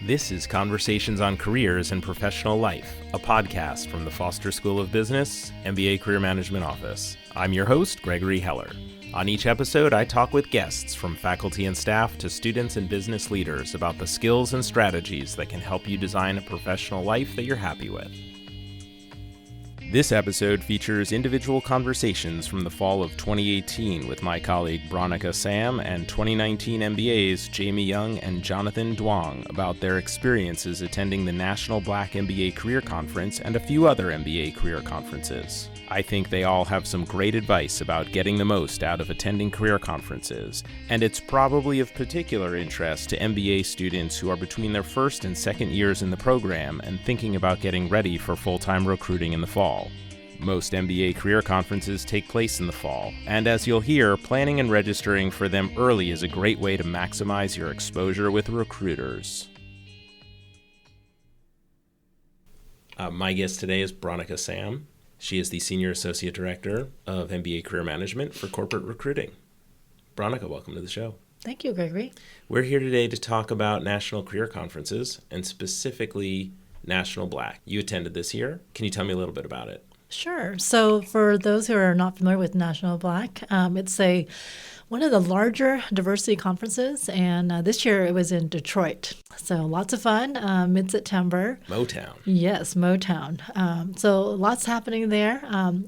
This is Conversations on Careers and Professional Life, a podcast from the Foster School of Business, MBA Career Management Office. I'm your host, Gregory Heller. On each episode, I talk with guests from faculty and staff to students and business leaders about the skills and strategies that can help you design a professional life that you're happy with. This episode features individual conversations from the fall of 2018 with my colleague Bronica Sam and 2019 MBAs Jamie Young and Johnathan Duong about their experiences attending the National Black MBA Career Conference and a few other MBA career conferences. I think they all have some great advice about getting the most out of attending career conferences, and it's probably of particular interest to MBA students who are between their first and second years in the program and thinking about getting ready for full-time recruiting in the fall. Most MBA career conferences take place in the fall, and as you'll hear, planning and registering for them early is a great way to maximize your exposure with recruiters. My guest today is Bronica Sam. She is the Senior Associate Director of MBA Career Management for Corporate Recruiting. Bronica, welcome to the show. Thank you, Gregory. We're here today to talk about national career conferences, and specifically National Black. You attended this year. Can you tell me a little bit about it? Sure. So for those who are not familiar with National Black, it's one of the larger diversity conferences, and this year it was in Detroit. So lots of fun, mid-September. Motown. Yes, Motown. So lots happening there.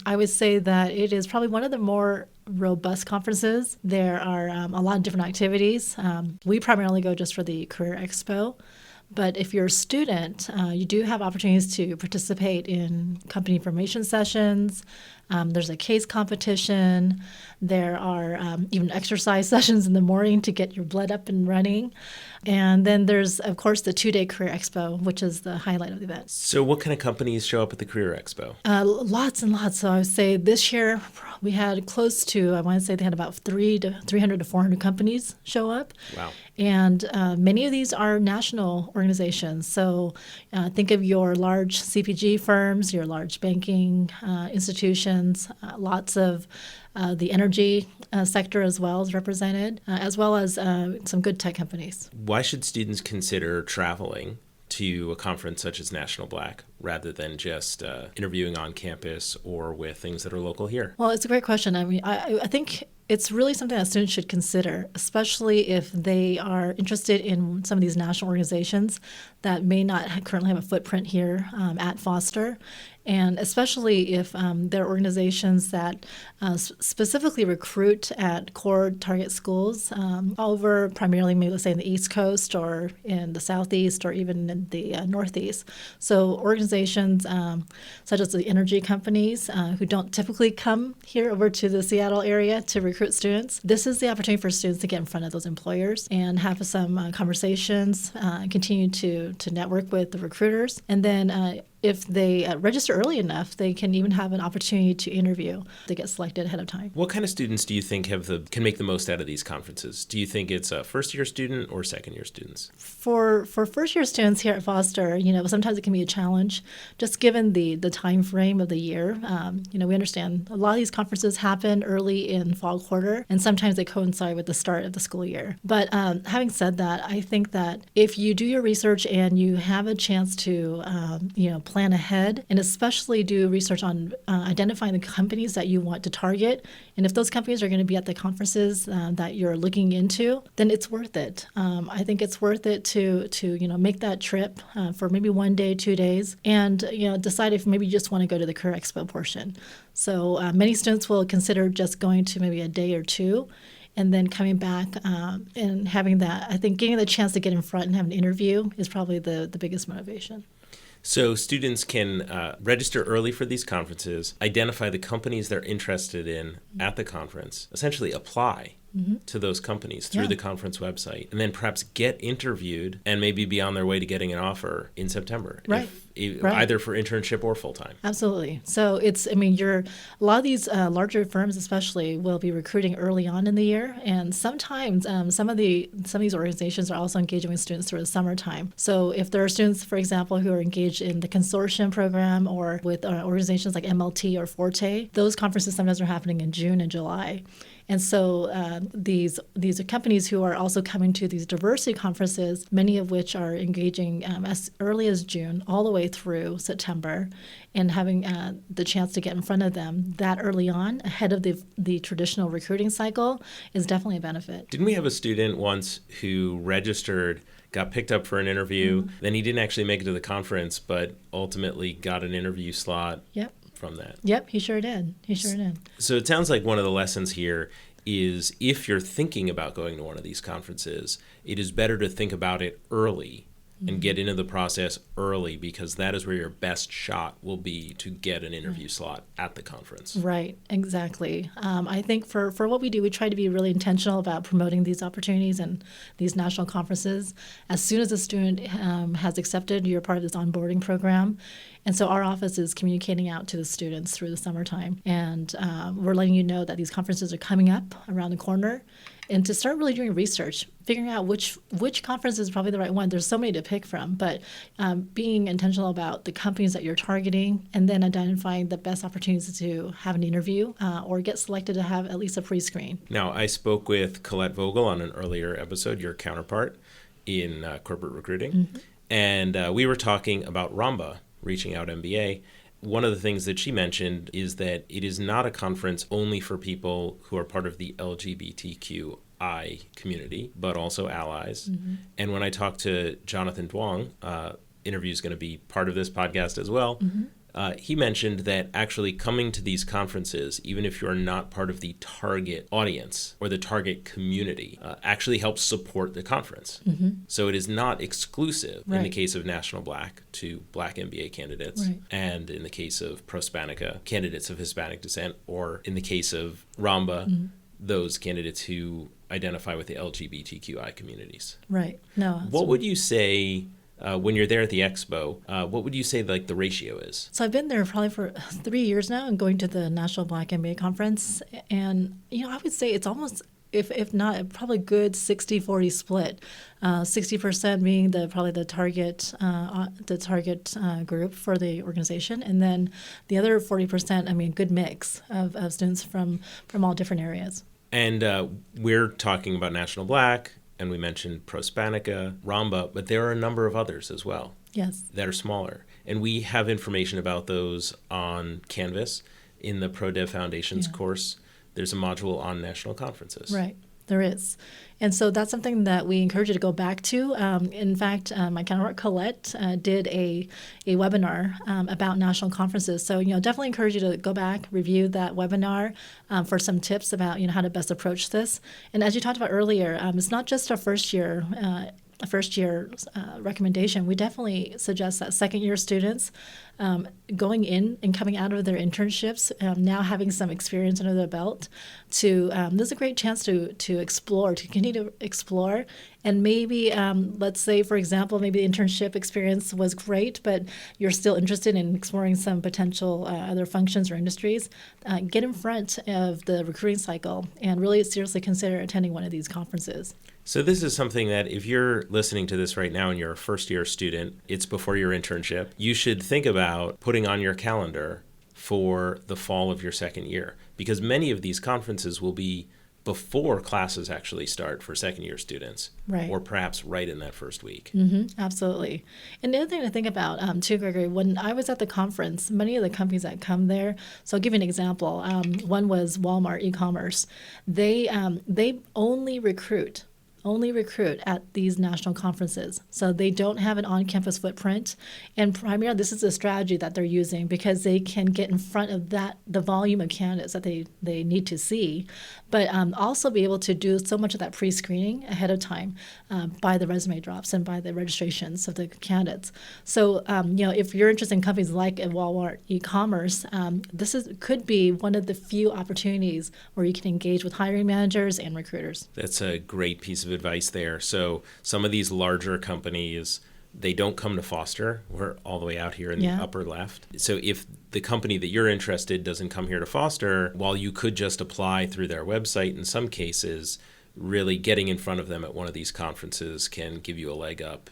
I would say that it is probably one of the more robust conferences. There are a lot of different activities. We primarily go just for the Career Expo. But if you're a student, you do have opportunities to participate in company information sessions. There's a case competition. There are even exercise sessions in the morning to get your blood up and running. And then there's, of course, the two-day Career Expo, which is the highlight of the event. So what kind of companies show up at the Career Expo? Lots and lots. So I would say this year we had close to, I want to say they had about 300 to 400 companies show up. Wow. And many of these are national organizations. So think of your large CPG firms, your large banking institutions, lots of the energy sector as well is represented, as well as some good tech companies. Why should students consider traveling to a conference such as National Black rather than just interviewing on campus or with things that are local here? Well, it's a great question. I mean, I think it's really something that students should consider, especially if they are interested in some of these national organizations that may not currently have a footprint here at Foster. And especially if they're organizations that specifically recruit at core target schools over primarily, maybe let's say in the East Coast or in the Southeast or even in the Northeast. So organizations such as the energy companies who don't typically come here over to the Seattle area to recruit students. This is the opportunity for students to get in front of those employers and have some conversations, continue to network with the recruiters. And then if they register early enough, they can even have an opportunity to interview to get selected ahead of time. What kind of students do you think can make the most out of these conferences? Do you think it's a first-year student or second-year students? For first-year students here at Foster, sometimes it can be a challenge, just given the time frame of the year. We understand a lot of these conferences happen early in fall quarter, and sometimes they coincide with the start of the school year. But having said that, I think that if you do your research and you have a chance to, plan ahead, and especially do research on identifying the companies that you want to target. And if those companies are going to be at the conferences that you're looking into, then it's worth it. I think it's worth it to make that trip for maybe 1 day, 2 days, and decide if maybe you just want to go to the Career Expo portion. So many students will consider just going to maybe a day or two, and then coming back and having that. I think getting the chance to get in front and have an interview is probably the biggest motivation. So students can register early for these conferences, identify the companies they're interested in at the conference, essentially apply to those companies through the conference website, and then perhaps get interviewed and maybe be on their way to getting an offer in September, either for internship or full-time. Absolutely. So a lot of these larger firms especially will be recruiting early on in the year, and sometimes some of these organizations are also engaging with students through the summertime. So if there are students, for example, who are engaged in the consortium program or with organizations like MLT or Forte, those conferences sometimes are happening in June and July. And so these are companies who are also coming to these diversity conferences, many of which are engaging as early as June all the way through September, and having the chance to get in front of them that early on, ahead of the traditional recruiting cycle, is definitely a benefit. Didn't we have a student once who registered, got picked up for an interview, then he didn't actually make it to the conference, but ultimately got an interview slot from that? Yep, he sure did. So it sounds like one of the lessons here is if you're thinking about going to one of these conferences, it is better to think about it early and get into the process early, because that is where your best shot will be to get an interview slot at the conference. Right, exactly. I think for what we do, we try to be really intentional about promoting these opportunities and these national conferences. As soon as a student has accepted, you're part of this onboarding program. And so our office is communicating out to the students through the summertime. And we're letting you know that these conferences are coming up around the corner. And to start really doing research, figuring out which conference is probably the right one. There's so many to pick from, but being intentional about the companies that you're targeting, and then identifying the best opportunities to have an interview or get selected to have at least a pre-screen. Now, I spoke with Colette Vogel on an earlier episode, your counterpart in corporate recruiting, and we were talking about Ramba reaching out MBA. One of the things that she mentioned is that it is not a conference only for people who are part of the LGBTQI community, but also allies. And when I talked to Johnathan Duong, interview is going to be part of this podcast as well, he mentioned that actually coming to these conferences, even if you're not part of the target audience or the target community, actually helps support the conference. So it is not exclusive in the case of National Black to Black MBA candidates, and in the case of Prospanica, candidates of Hispanic descent, or in the case of Ramba, those candidates who identify with the LGBTQI communities. Right. No. What would you say when you're there at the Expo, what would you say like the ratio is? So I've been there probably for 3 years now and going to the National Black MBA Conference. And, I would say it's almost, if not, probably good 60-40 split. 60% being probably the target group for the organization. And then the other 40%, good mix of students from all different areas. And we're talking about National Black, and we mentioned Prospanica, Ramba, but there are a number of others as well. Yes. That are smaller. And we have information about those on Canvas in the ProDev Foundations course. There's a module on national conferences. Right. There is. And so that's something that we encourage you to go back to. In fact, my counterpart Colette did a webinar about national conferences. So, definitely encourage you to go back, review that webinar for some tips about, how to best approach this. And as you talked about earlier, it's not just a first year recommendation. We definitely suggest that second year students going in and coming out of their internships, now having some experience under their belt, this is a great chance to explore, to continue to explore. And maybe, let's say, for example, maybe the internship experience was great, but you're still interested in exploring some potential other functions or industries. Get in front of the recruiting cycle and really seriously consider attending one of these conferences. So this is something that if you're listening to this right now and you're a first-year student, it's before your internship, you should think about putting on your calendar for the fall of your second year, because many of these conferences will be before classes actually start for second-year students, or perhaps right in that first week. Absolutely. And the other thing to think about, too, Gregory, when I was at the conference, many of the companies that come there, so I'll give you an example. One was Walmart e-commerce. They only recruit at these national conferences. So they don't have an on-campus footprint. And primarily, this is a strategy that they're using because they can get in front of the volume of candidates that they need to see, but also be able to do so much of that pre-screening ahead of time by the resume drops and by the registrations of the candidates. So, if you're interested in companies like Walmart e-commerce, this could be one of the few opportunities where you can engage with hiring managers and recruiters. That's a great piece of advice there. So some of these larger companies, they don't come to Foster. We're all the way out here in the upper left. So if the company that you're interested doesn't come here to Foster, while you could just apply through their website in some cases, really getting in front of them at one of these conferences can give you a leg up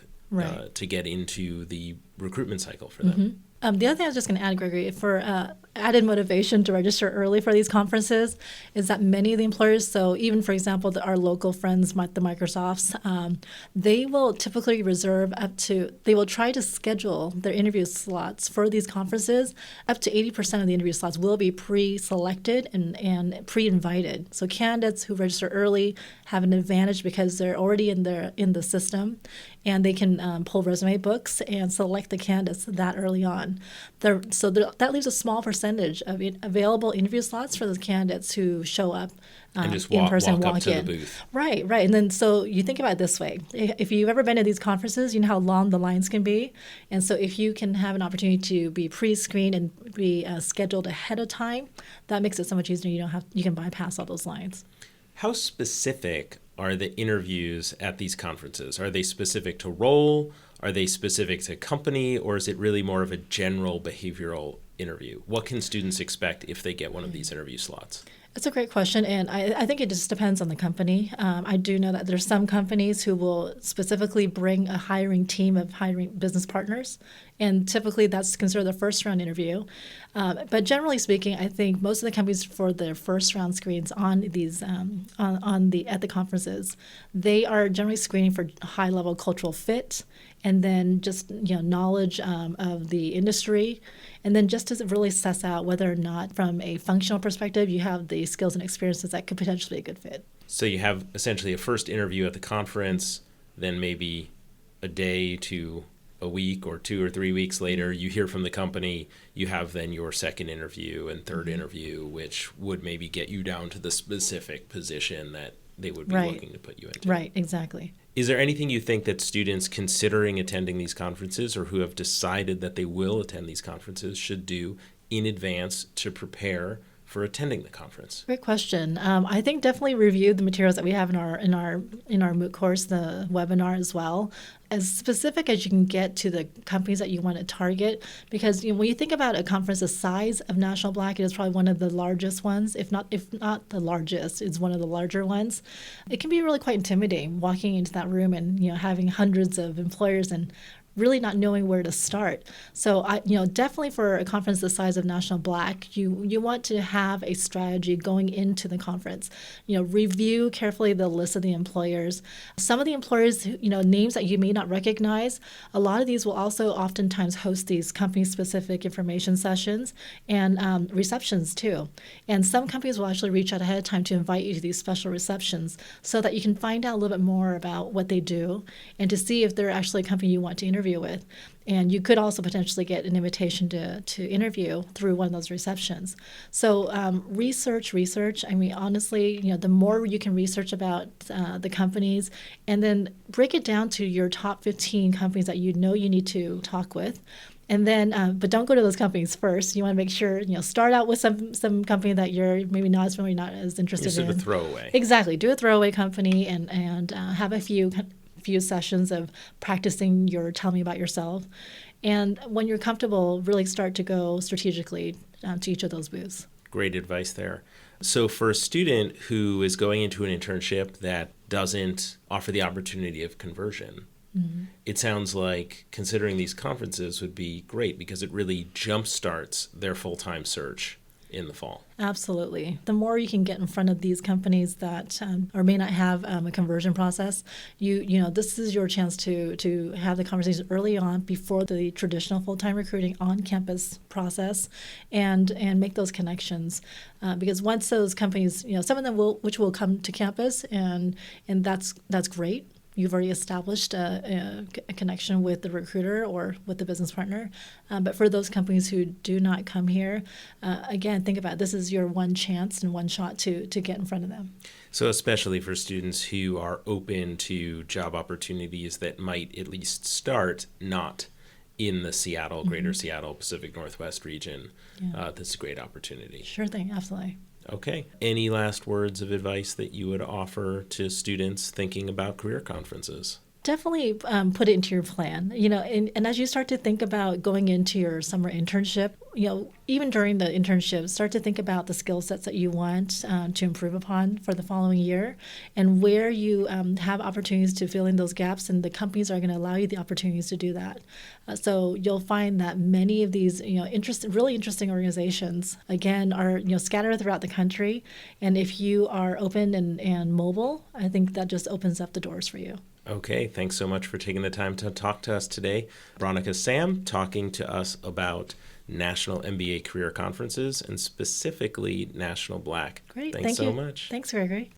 to get into the recruitment cycle for them. The other thing I was just going to add, Gregory, for added motivation to register early for these conferences is that many of the employers, so even, for example, our local friends, the Microsofts, they will typically they will try to schedule their interview slots for these conferences. Up to 80% of the interview slots will be pre-selected and pre-invited. So candidates who register early have an advantage because they're already in the system, and they can pull resume books and select the candidates that early on. That leaves a small percentage of available interview slots for those candidates who show up and just in person, walk up to in. the booth. Right. And then so you think about it this way. If you've ever been to these conferences, you know how long the lines can be. And so if you can have an opportunity to be pre-screened and be scheduled ahead of time, that makes it so much easier. You can bypass all those lines. How specific are the interviews at these conferences? Are they specific to role? Are they specific to company? Or is it really more of a general behavioral interview? What can students expect if they get one of these interview slots? That's a great question, and I think it just depends on the company. I do know that there's some companies who will specifically bring a hiring team of hiring business partners, and typically that's considered the first round interview. But generally speaking, I think most of the companies for their first round screens on these at the conferences, they are generally screening for high level cultural fit, and then just knowledge of the industry, and then just to really suss out whether or not from a functional perspective you have the skills and experiences that could potentially be a good fit. So you have essentially a first interview at the conference, then maybe a day to a week or 2 or 3 weeks later, you hear from the company, you have then your second interview and third interview, which would maybe get you down to the specific position that they would be looking to put you into. Right, exactly. Is there anything you think that students considering attending these conferences or who have decided that they will attend these conferences should do in advance to prepare for attending the conference? Great question. I think definitely review the materials that we have in our MOOC course, the webinar as well, as specific as you can get to the companies that you want to target. Because when you think about a conference the size of National Black, it is probably one of the largest ones, if not the largest, it's one of the larger ones. It can be really quite intimidating walking into that room and having hundreds of employers and really not knowing where to start. So definitely for a conference the size of National Black, you want to have a strategy going into the conference. Review carefully the list of the employers. Some of the employers, names that you may not recognize, a lot of these will also oftentimes host these company-specific information sessions and receptions too. And some companies will actually reach out ahead of time to invite you to these special receptions so that you can find out a little bit more about what they do and to see if they're actually a company you want to interview with. And you could also potentially get an invitation to interview through one of those receptions. So research. I mean, honestly, the more you can research about the companies and then break it down to your top 15 companies that you need to talk with. And then, but don't go to those companies first. You want to make sure, start out with some company that you're maybe not as familiar, not as interested in. Sort of a throwaway. Exactly. Do a throwaway company and have a few sessions of practicing your tell me about yourself. And when you're comfortable, really start to go strategically to each of those booths. Great advice there. So for a student who is going into an internship that doesn't offer the opportunity of conversion, it sounds like considering these conferences would be great because it really jumpstarts their full-time search in the fall. Absolutely. The more you can get in front of these companies that or may not have a conversion process, this is your chance to have the conversation early on before the traditional full-time recruiting on-campus process and make those connections. Because once those companies, some of them will come to campus and that's great. You've already established a connection with the recruiter or with the business partner. But for those companies who do not come here, again, think about it. This is your one chance and one shot to get in front of them. So especially for students who are open to job opportunities that might at least start not in the Seattle, greater Seattle, Pacific Northwest region, that's a great opportunity. Sure thing, absolutely. Okay. Any last words of advice that you would offer to students thinking about career conferences? Definitely put it into your plan, and as you start to think about going into your summer internship, even during the internship, start to think about the skill sets that you want to improve upon for the following year, and where you have opportunities to fill in those gaps, and the companies are going to allow you the opportunities to do that. So you'll find that many of these, really interesting organizations, again, are scattered throughout the country, and if you are open and mobile, I think that just opens up the doors for you. Okay, thanks so much for taking the time to talk to us today. Bronica Sam talking to us about National MBA Career Conferences and specifically National Black. Great, Thanks thank so you. much. Thanks, Gregory.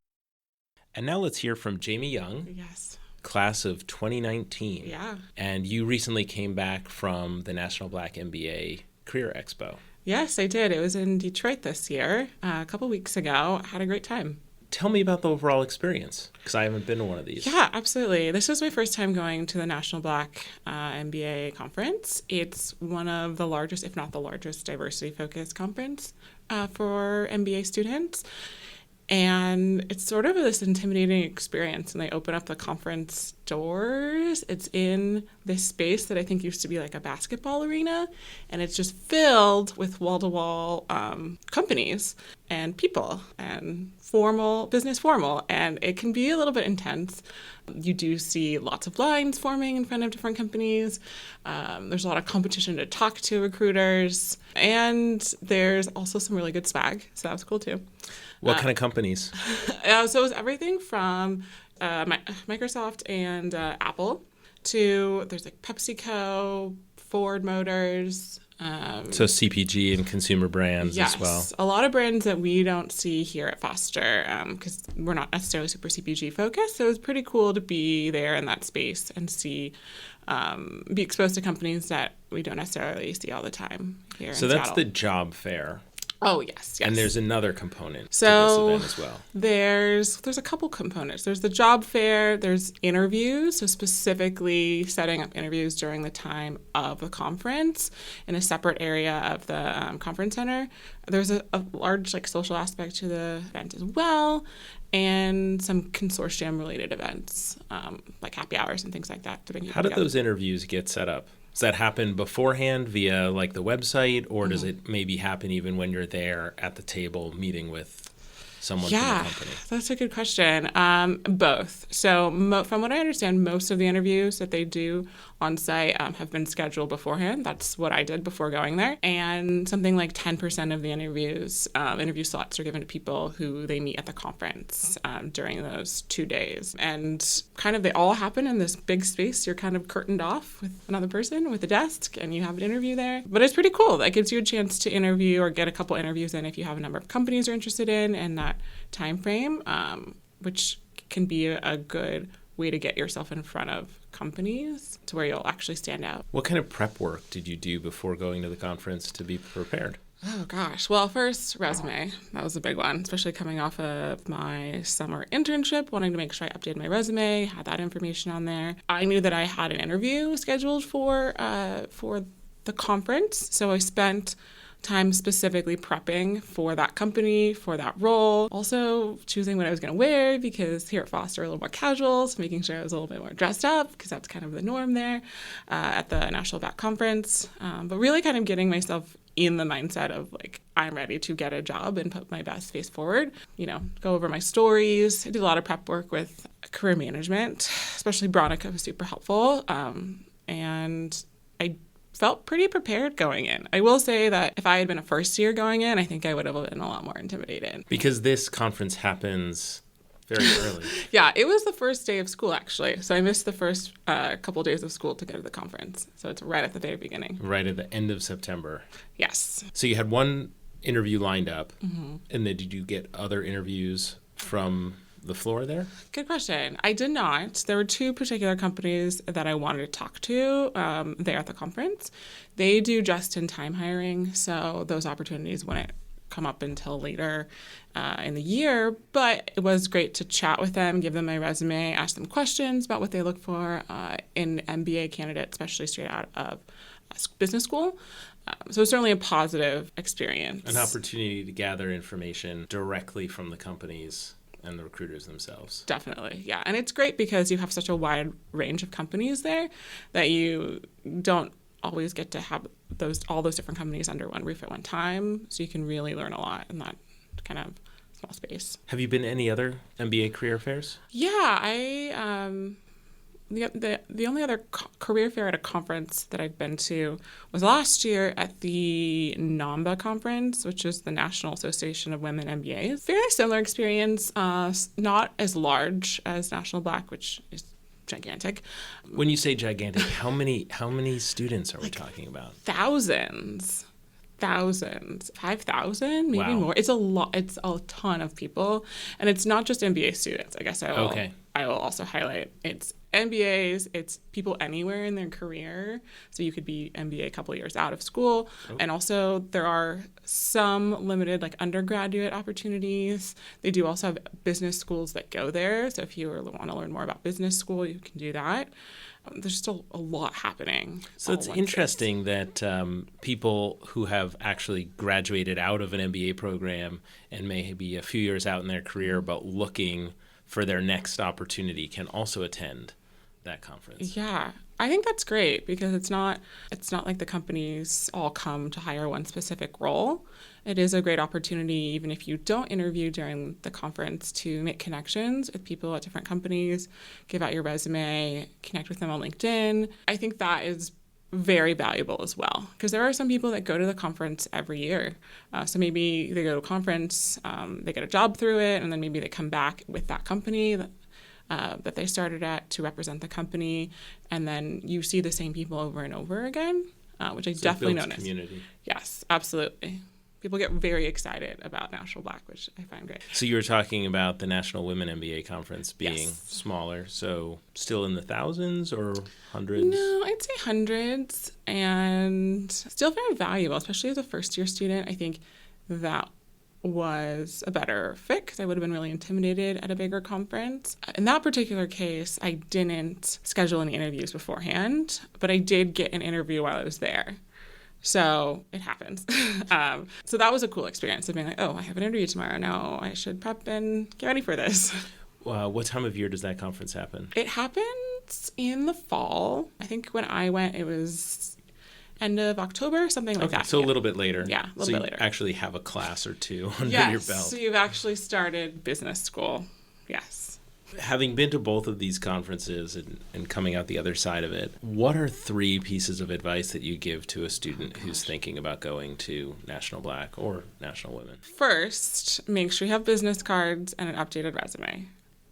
And now let's hear from Jamie Young. Yes. Class of 2019. Yeah. And you recently came back from the National Black MBA Career Expo. Yes, I did. It was in Detroit this year, a couple weeks ago. Had a great time. Tell me about the overall experience, because I haven't been to one of these. Yeah, absolutely. This was my first time going to the National Black MBA conference. It's one of the largest, if not the largest, diversity-focused conference for MBA students. And it's sort of this intimidating experience, and they open up the conference doors. It's in this space that I think used to be like a basketball arena, and it's just filled with wall-to-wall companies and people and business formal, and it can be a little bit intense. You do see lots of lines forming in front of different companies. There's a lot of competition to talk to recruiters, and there's also some really good swag, so that was cool too. What kind of companies? So it was everything from Microsoft and Apple to, there's like PepsiCo, Ford Motors. So CPG and consumer brands as well. Yes, a lot of brands that we don't see here at Foster because we're not necessarily super CPG focused. So it was pretty cool to be there in that space and see, be exposed to companies that we don't necessarily see all the time here in Seattle. So that's the job fair. Oh, yes. And there's another component to this event as well. There's a couple components. There's the job fair, there's interviews, so specifically setting up interviews during the time of the conference in a separate area of the conference center. There's a large social aspect to the event as well, and some consortium-related events, like happy hours and things like that. How did those interviews get set up? Does that happen beforehand via the website, or does it maybe happen even when you're there at the table meeting with someone from the company? That's a good question. Both. So from what I understand, most of the interviews that they do on site have been scheduled beforehand. That's what I did before going there. And something like 10% of the interview slots are given to people who they meet at the conference during those 2 days. And they all happen in this big space. You're kind of curtained off with another person with a desk, and you have an interview there. But it's pretty cool. That gives you a chance to interview or get a couple interviews in if you have a number of companies you're interested in and that time frame, which can be a good way to get yourself in front of companies to where you'll actually stand out. What kind of prep work did you do before going to the conference to be prepared? Oh, gosh. Well, first, resume. That was a big one, especially coming off of my summer internship, wanting to make sure I updated my resume, had that information on there. I knew that I had an interview scheduled for the conference, so I spent time specifically prepping for that company, for that role. Also choosing what I was going to wear, because here at Foster, we're a little more casual, so making sure I was a little bit more dressed up, because that's kind of the norm there at the National Black Conference. But really kind of getting myself in the mindset of I'm ready to get a job and put my best face forward. Go over my stories. I did a lot of prep work with career management, especially Bronica was super helpful. And I felt pretty prepared going in. I will say that if I had been a first year going in, I think I would have been a lot more intimidated. Because this conference happens very early. Yeah, it was the first day of school, actually. So I missed the first couple days of school to go to the conference. So it's right at the very beginning. Right at the end of September. Yes. So you had one interview lined up, and then did you get other interviews from the floor there? Good question. I did not. There were two particular companies that I wanted to talk to there at the conference. They do just-in-time hiring, so those opportunities wouldn't come up until later in the year, but it was great to chat with them, give them my resume, ask them questions about what they look for in MBA candidate, especially straight out of business school. So it's certainly a positive experience. An opportunity to gather information directly from the companies and the recruiters themselves. Definitely, yeah. And it's great because you have such a wide range of companies there that you don't always get to have all those different companies under one roof at one time. So you can really learn a lot in that kind of small space. Have you been to any other MBA career fairs? Yeah, the only other career fair at a conference that I've been to was last year at the NAMBA conference, which is the National Association of Women MBAs. Very similar experience, not as large as National Black, which is gigantic. When you say gigantic, how many students are we talking about? Thousands, 5,000, maybe Wow. more. It's a lot. It's a ton of people, and it's not just MBA students. I guess I will also highlight it's MBAs. It's people anywhere in their career. So you could be MBA a couple years out of school, and also there are some limited like undergraduate opportunities. They do also have business schools that go there. So if you want to learn more about business school, you can do that. There's still a lot happening. So it's interesting that people who have actually graduated out of an MBA program and may be a few years out in their career but looking for their next opportunity can also attend that conference. Yeah, I think that's great because it's not like the companies all come to hire one specific role. It is a great opportunity, even if you don't interview during the conference, to make connections with people at different companies, give out your resume, connect with them on LinkedIn. I think that is very valuable as well because there are some people that go to the conference every year. So maybe they go to a conference, they get a job through it, and then maybe they come back with that company that they started at to represent the company, and then you see the same people over and over again, which I definitely noticed. Community. Yes, absolutely. People get very excited about National Black, which I find great. So you were talking about the National Women MBA conference being Yes. smaller, so still in the thousands or hundreds? No, I'd say hundreds, and still very valuable, especially as a first-year student. I think that was a better fit because I would have been really intimidated at a bigger conference. In that particular case, I didn't schedule any interviews beforehand, but I did get an interview while I was there. So it happens. So that was a cool experience of being like, oh, I have an interview tomorrow. Now I should prep and get ready for this. What time of year does that conference happen? It happens in the fall. I think when I went, it was end of October, something like that. So a little bit later. Yeah, a little bit later. You actually have a class or two under Yes, your belt. so you've actually started business school. Yes. Having been to both of these conferences and coming out the other side of it, what are 3 pieces of advice that you give to a student who's thinking about going to National Black or National Women? First, make sure you have business cards and an updated resume,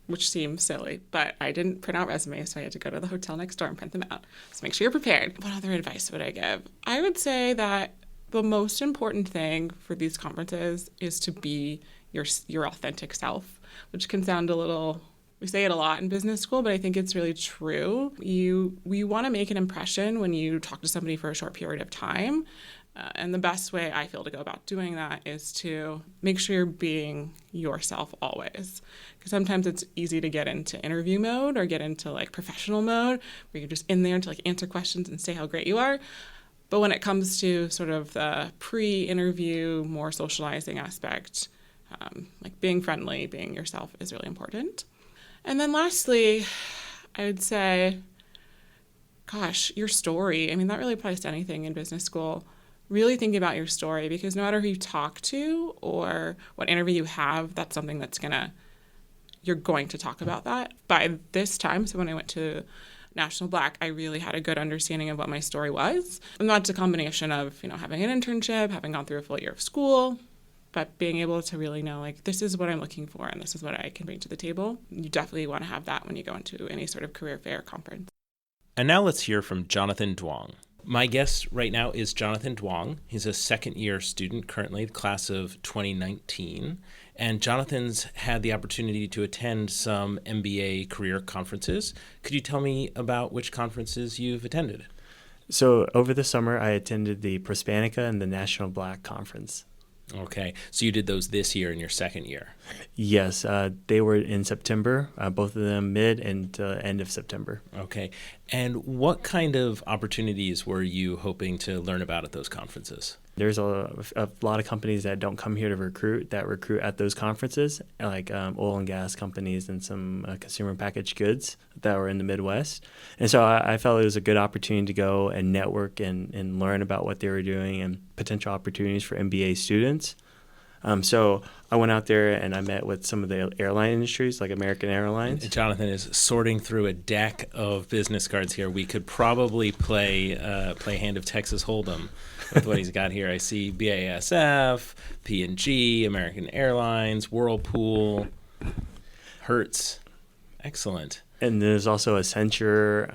which seems silly, but I didn't print out resumes, so I had to go to the hotel next door and print them out. So make sure you're prepared. What other advice would I give? I would say that the most important thing for these conferences is to be your authentic self, which can sound a little... We say it a lot in business school, but I think it's really true. We want to make an impression when you talk to somebody for a short period of time. And the best way I feel to go about doing that is to make sure you're being yourself always. Because sometimes it's easy to get into interview mode or get into like professional mode where you're just in there to like answer questions and say how great you are. But when it comes to sort of the pre-interview, more socializing aspect, like being friendly, being yourself is really important. And then lastly, I would say, gosh, your story. I mean, that really applies to anything in business school. Really think about your story because no matter who you talk to or what interview you have, that's something you're going to talk about that. By this time, so when I went to National Black, I really had a good understanding of what my story was. And that's a combination of, having an internship, having gone through a full year of school, but being able to really know, like, this is what I'm looking for and this is what I can bring to the table. You definitely want to have that when you go into any sort of career fair conference. And now let's hear from Johnathan Duong. My guest right now is Johnathan Duong. He's a second-year student currently, the class of 2019. And Jonathan's had the opportunity to attend some MBA career conferences. Could you tell me about which conferences you've attended? So over the summer, I attended the Prospanica and the National Black Conference. Okay, so you did those this year in your second year. Yes, they were in September, both of them mid and end of September. Okay, and what kind of opportunities were you hoping to learn about at those conferences? There's a lot of companies that don't come here to recruit, that recruit at those conferences, like oil and gas companies and some consumer packaged goods that were in the Midwest. And so I felt it was a good opportunity to go and network and learn about what they were doing and potential opportunities for MBA students. So I went out there and I met with some of the airline industries, like American Airlines. Johnathan is sorting through a deck of business cards here. We could probably play Hand of Texas Hold'em with what he's got here. I see BASF, P&G, American Airlines, Whirlpool, Hertz. Excellent. And there's also Accenture,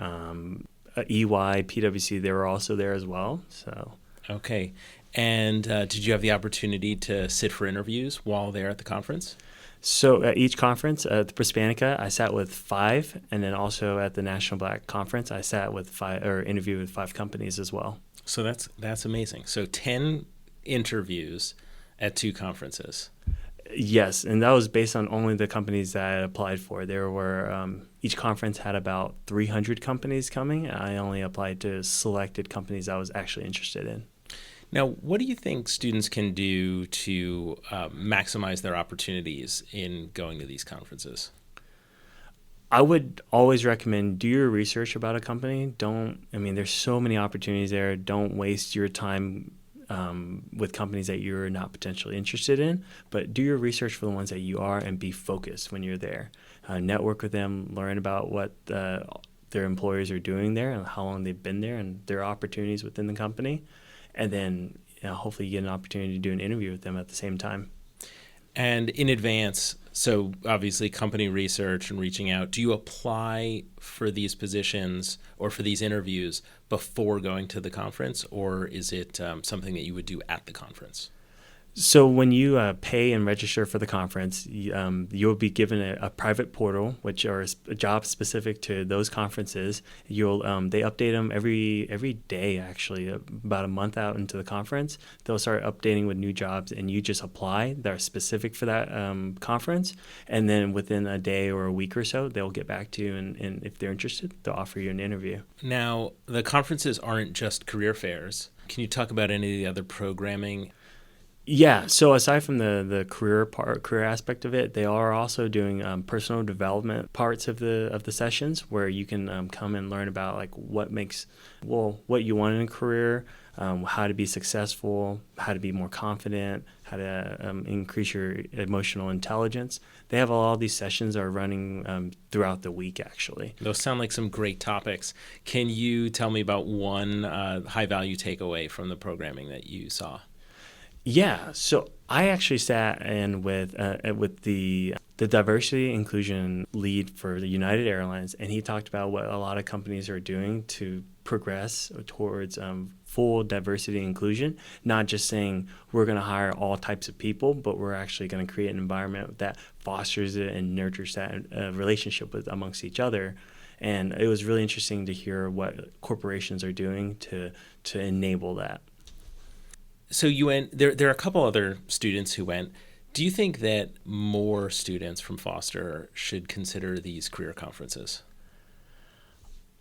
EY, PwC. They were also there as well. So okay. And did you have the opportunity to sit for interviews while there at the conference? So at each conference, at the Prospanica, I sat with 5, and then also at the National Black Conference, I sat with 5 or interviewed with 5 companies as well. So that's amazing. So 10 interviews at 2 conferences. Yes, and that was based on only the companies that I applied for. There were each conference had about 300 companies coming. I only applied to selected companies I was actually interested in. Now, what do you think students can do to maximize their opportunities in going to these conferences? I would always recommend do your research about a company. There's so many opportunities there. Don't waste your time with companies that you're not potentially interested in, but do your research for the ones that you are and be focused when you're there. Network with them, learn about what their employers are doing there and how long they've been there and their opportunities within the company. And then hopefully you get an opportunity to do an interview with them at the same time. And in advance, so obviously company research and reaching out, do you apply for these positions or for these interviews before going to the conference, or is it something that you would do at the conference? So when you pay and register for the conference, you'll be given a private portal, which are a job specific to those conferences. They update them every day, actually, about a month out into the conference. They'll start updating with new jobs, and you just apply that are specific for that conference. And then within a day or a week or so, they'll get back to you, and if they're interested, they'll offer you an interview. Now, the conferences aren't just career fairs. Can you talk about any of the other programming? Yeah, so aside from the career aspect of it, they are also doing personal development parts of the sessions where you can come and learn about like what you want in a career, how to be successful, how to be more confident, how to increase your emotional intelligence. They have all these sessions are running throughout the week, actually. Those sound like some great topics. Can you tell me about one high-value takeaway from the programming that you saw? Yeah, so I actually sat in with the diversity inclusion lead for the United Airlines, and he talked about what a lot of companies are doing to progress towards full diversity inclusion, not just saying we're going to hire all types of people, but we're actually going to create an environment that fosters it and nurtures that relationship amongst each other. And it was really interesting to hear what corporations are doing to enable that. So you went there. There are a couple other students who went. Do you think that more students from Foster should consider these career conferences?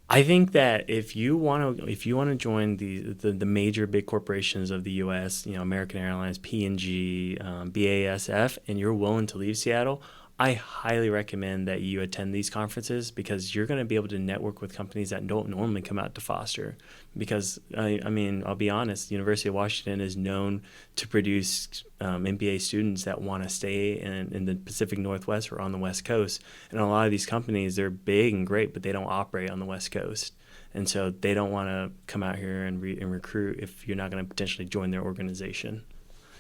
I think that if you want to join the major big corporations of the U.S., American Airlines, P&G, BASF, and you're willing to leave Seattle, I highly recommend that you attend these conferences because you're going to be able to network with companies that don't normally come out to Foster. Because, I'll be honest, the University of Washington is known to produce MBA students that want to stay in the Pacific Northwest or on the West Coast. And a lot of these companies, they're big and great, but they don't operate on the West Coast. And so they don't want to come out here and recruit if you're not going to potentially join their organization.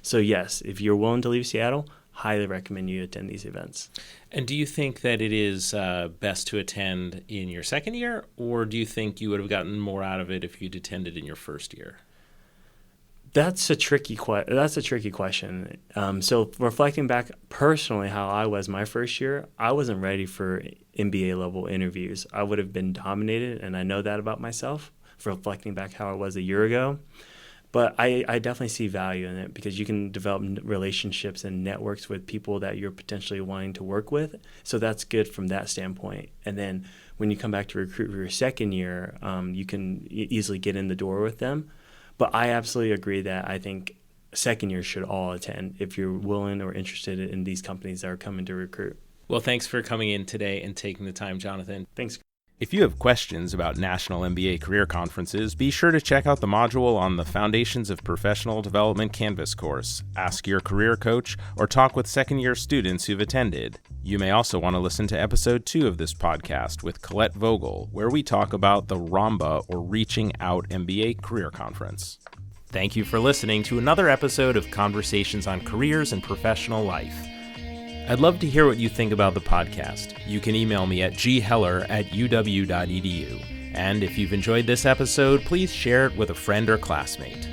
So yes, if you're willing to leave Seattle, highly recommend you attend these events. And do you think that it is best to attend in your second year, or do you think you would have gotten more out of it if you'd attended in your first year? That's a tricky question. So reflecting back personally how I was my first year, I wasn't ready for MBA level interviews. I would have been dominated, and I know that about myself, reflecting back how I was a year ago. But I definitely see value in it because you can develop relationships and networks with people that you're potentially wanting to work with. So that's good from that standpoint. And then when you come back to recruit for your second year, you can easily get in the door with them. But I absolutely agree that I think second years should all attend if you're willing or interested in these companies that are coming to recruit. Well, thanks for coming in today and taking the time, Johnathan. Thanks. If you have questions about National MBA career conferences, be sure to check out the module on the Foundations of Professional Development Canvas course, ask your career coach, or talk with second-year students who've attended. You may also want to listen to episode 2 of this podcast with Colette Vogel, where we talk about the ROMBA, or Reaching Out MBA Career Conference. Thank you for listening to another episode of Conversations on Careers and Professional Life. I'd love to hear what you think about the podcast. You can email me at gheller@uw.edu. And if you've enjoyed this episode, please share it with a friend or classmate.